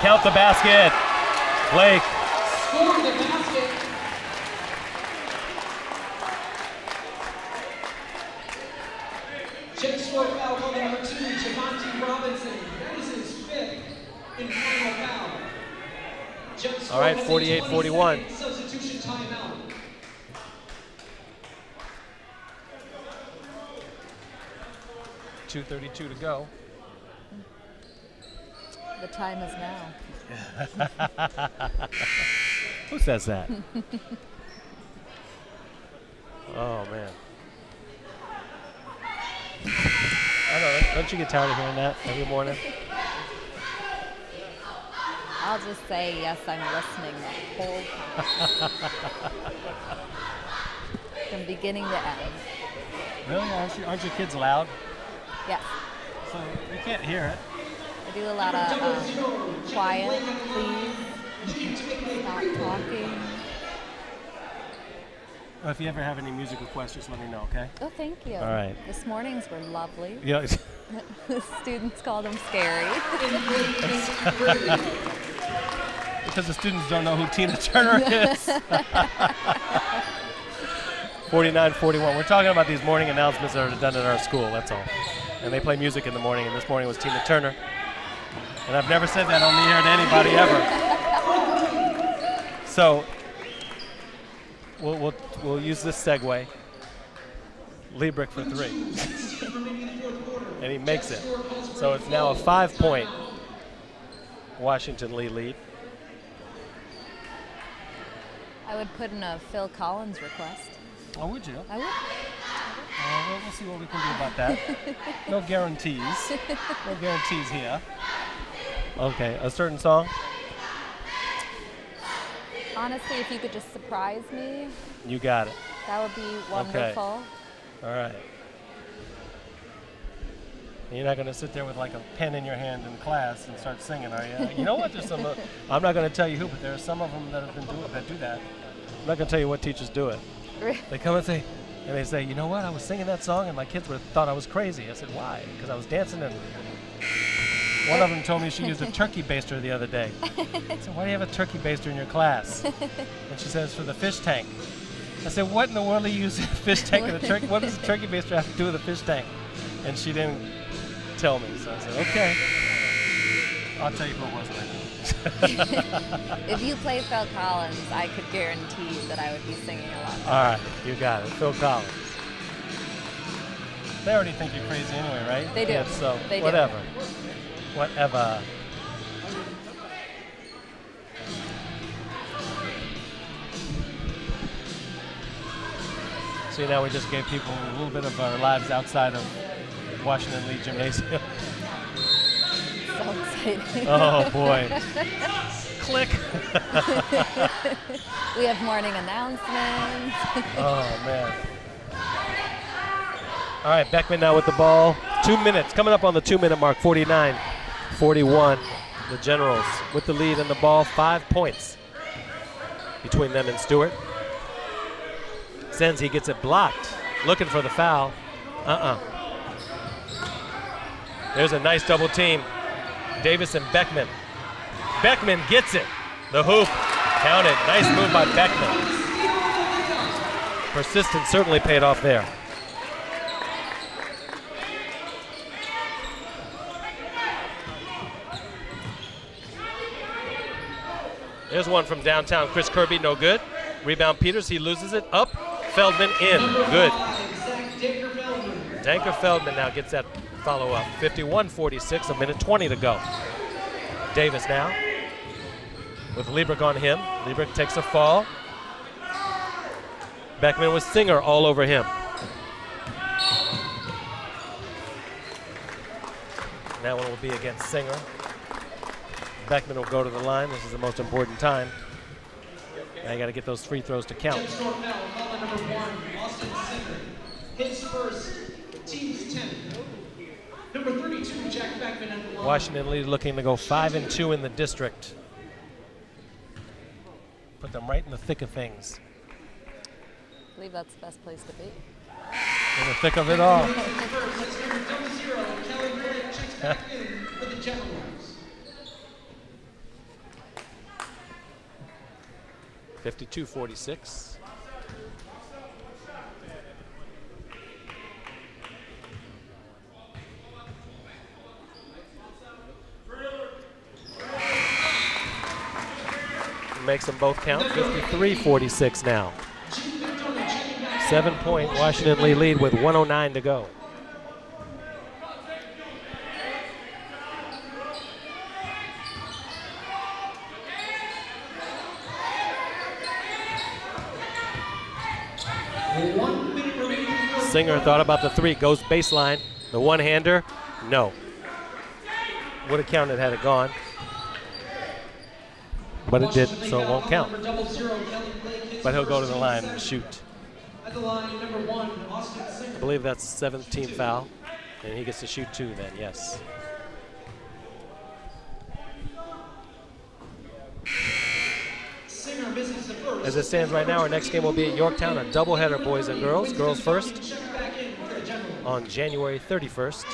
Count the basket. Blake. Scored the basket. Jake Stuart foul, called number 2, Javonte Robinson. That is his fifth and final foul. All right, 48-41. Substitution timeout. 2:32 to go. The time is now. Who says that? Oh, man. I don't know. Don't you get tired of hearing that every morning? I'll just say, yes, I'm listening the whole time. From beginning to end. Really? Aren't your kids loud? Yes. So you can't hear it. I do a lot of quiet, please. Stop talking. Well, if you ever have any music requests, just let me know, okay? Oh, thank you. All right. This morning's were lovely. Yeah. The students called them scary. Because the students don't know who Tina Turner is. 49-41. We're talking about these morning announcements that are done at our school, that's all. And they play music in the morning, and this morning was Tina Turner. And I've never said that on the air to anybody ever. So we'll use this segue. Liebrick for 3. And he makes it. So it's now a 5-point Washington Lee lead. I would put in a Phil Collins request. Oh, would you? I would. Well, we'll see what we can do about that. No guarantees. No guarantees here. Okay, a certain song? Honestly, if you could just surprise me, You got it. that would be wonderful. All right. You're not going to sit there with like a pen in your hand in class and start singing, are you? You know what? There's some. I'm not going to tell you who, but there are some of them that have been that do that. I'm not going to tell you what teachers do it. They come and say, you know what? I was singing that song and my kids thought I was crazy. I said, why? Because I was dancing and one of them told me she used a turkey baster the other day. I said, why do you have a turkey baster in your class? And she says, for the fish tank. I said, what in the world do you use a fish tank and a turkey? What does a turkey baster have to do with a fish tank? And she didn't tell me. So I said, okay. I'll tell you who it was later. If you play Phil Collins, I could guarantee that I would be singing along. All right, you got it. Phil Collins. They already think you're crazy anyway, right? They do. Yeah, so They do. whatever. Whatever. See, now we just gave people a little bit of our lives outside of Washington Lee Gymnasium. So exciting. Oh, boy. Click. We have morning announcements. Oh, man. All right, Beckman now with the ball. 2 minutes, coming up on the 2-minute mark, 49-41. The Generals with the lead and the ball, 5 points between them and Stuart. He gets it blocked, looking for the foul. There's a nice double team. Davis and Beckman. Beckman gets it. The hoop, counted. Nice move by Beckman. Persistence certainly paid off there. There's one from downtown. Chris Kirby, no good. Rebound Peters, he loses it. Up, Feldman in, good. Danker Feldman now gets that follow-up. 51-46, a minute 20 to go. Davis now with Liebrick on him. Liebrick takes a fall. Beckman with Singer all over him. That one will be against Singer. Beckman will go to the line. This is the most important time. Now you got to get those free throws to count. His first, team's 10. Number 32, Jack Beckman at the line. Washington Lee looking to go 5-2 in the district. Put them right in the thick of things. I believe that's the best place to be. In the thick of it all. First, it's number 00, Kelly Gordon checks back in for the Generals. 52-46. Makes them both count. 53-46 now. 7-point Washington Lee lead with 1:09 to go. 1 minute remaining. Singer thought about the three, goes baseline. The one-hander, no. Would have counted had it gone. But it did, so it won't count. But he'll go to the line and shoot. At the line, number 1, Austin Singer. I believe that's 17th foul. And he gets to shoot 2 then, yes. Singer misses the first. As it stands right now, our next game will be at Yorktown, a doubleheader, boys and girls. Girls first Check back in for the general. on January 31st.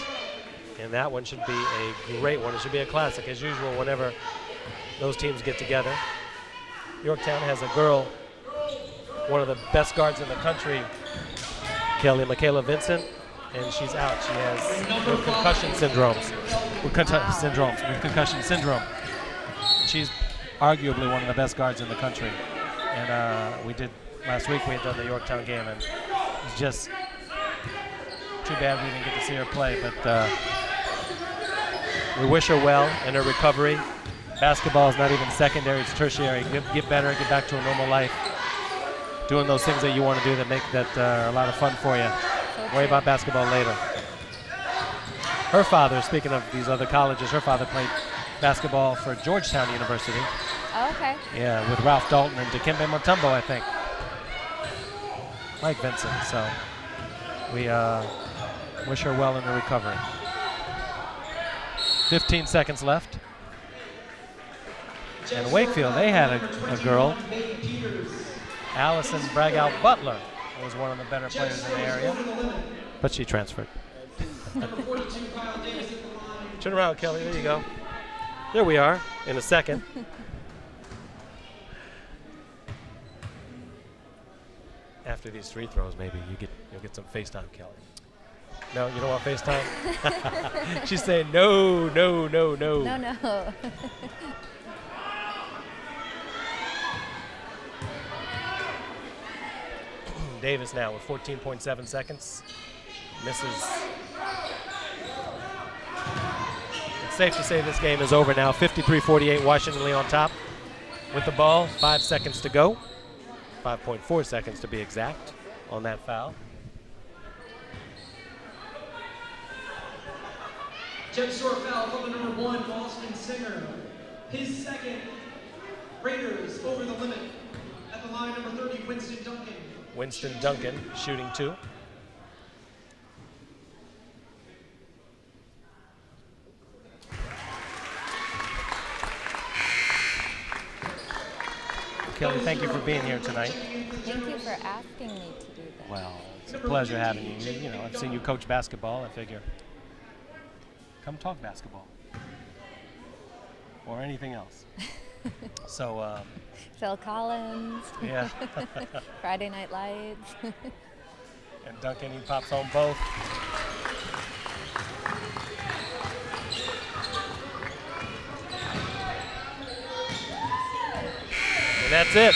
And that one should be a great one. It should be a classic, as usual, whenever those teams get together. Yorktown has a girl, one of the best guards in the country, Michaela Vincent, and she's out. She has with concussion syndromes. With concussion syndrome. She's arguably one of the best guards in the country. And we did, last week we had done the Yorktown game, and it's just too bad we didn't get to see her play, but we wish her well in her recovery. Basketball is not even secondary, it's tertiary. Get better, get back to a normal life. Doing those things that you want to do that make that a lot of fun for you. Worry about basketball later. Her father, speaking of these other colleges, her father played basketball for Georgetown University. Oh, okay. Yeah, with Ralph Dalton and Dikembe Mutombo, I think. Mike Vincent, so we wish her well in her recovery. 15 seconds left. And Wakefield, they had a girl, Allison Bragout Butler, who was one of the better players in the area, but she transferred. Turn around, Kelly, there you go. There we are, in a second. After these free throws, maybe you'll get some FaceTime, Kelly. No, you don't want FaceTime? She's saying no, no, no, no. No, no. Davis now with 14.7 seconds. Misses. It's safe to say this game is over now. 53-48, Washington Lee on top with the ball. 5 seconds to go. 5.4 seconds to be exact on that foul. Jet Store foul for the number 1, Austin Singer. His second. Raiders over the limit. At the line, number 30, Winston Duncan. Winston Duncan shooting 2. Kelly, thank you for being here tonight. Thank you for asking me to do that. Well, it's a pleasure having you. You know, I've seen you coach basketball. I figure, come talk basketball or anything else. So, Phil Collins. yeah. Friday Night Lights. And Duncan, he pops home both. And that's it.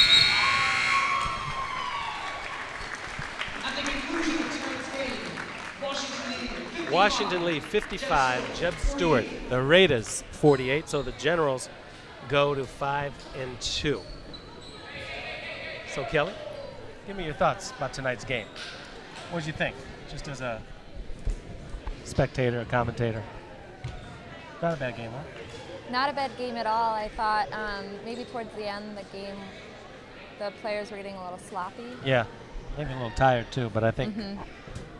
At the conclusion of tonight's game, Washington Lee 55, J.E.B. Stuart. The Raiders 48, so the Generals go to 5-2. So Kelly, give me your thoughts about tonight's game. What did you think, just as a spectator, a commentator? Not a bad game, huh? Not a bad game at all. I thought maybe towards the end, the players were getting a little sloppy. Yeah, maybe a little tired too, but I think,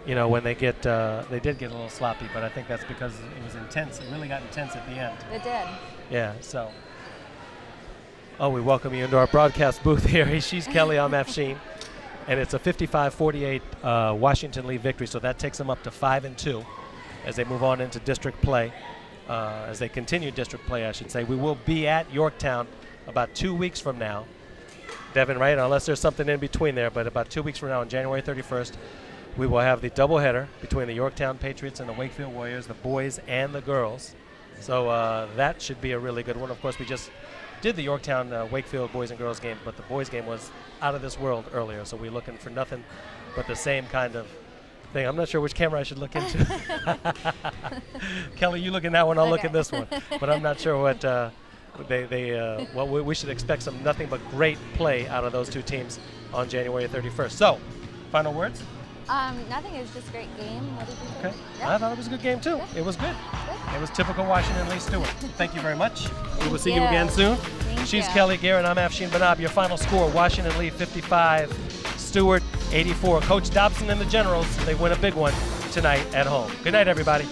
you know, when they did get a little sloppy, but I think that's because it was intense. It really got intense at the end. It did. Yeah, so. Oh, we welcome you into our broadcast booth here. She's Kelly, I'm Afshin. And it's a 55-48 Washington Lee victory, so that takes them up to 5-2 as they move on into district play. As they continue district play, I should say. We will be at Yorktown about 2 weeks from now. Devin, right? Unless there's something in between there, but about 2 weeks from now on January 31st, we will have the doubleheader between the Yorktown Patriots and the Wakefield Warriors, the boys and the girls. So that should be a really good one. Of course, we just did the Yorktown Wakefield boys and girls game, but the boys game was out of this world earlier, so we're looking for nothing but the same kind of thing. I'm not sure which camera I should look into. Kelly, you look in that one, I'll look in this one. But I'm not sure what we should expect nothing but great play out of those two teams on January 31st. So Final words? Nothing. It was just a great game. What did you think? Okay. Yeah. I thought it was a good game, too. It was good. It was typical Washington Lee Stewart. Thank you very much. We will see you again soon. Thank She's you. Kelly Garrett. I'm Afshin Banab. Your final score, Washington Lee 55, Stuart 84. Coach Dobson and the Generals, they win a big one tonight at home. Good night, everybody.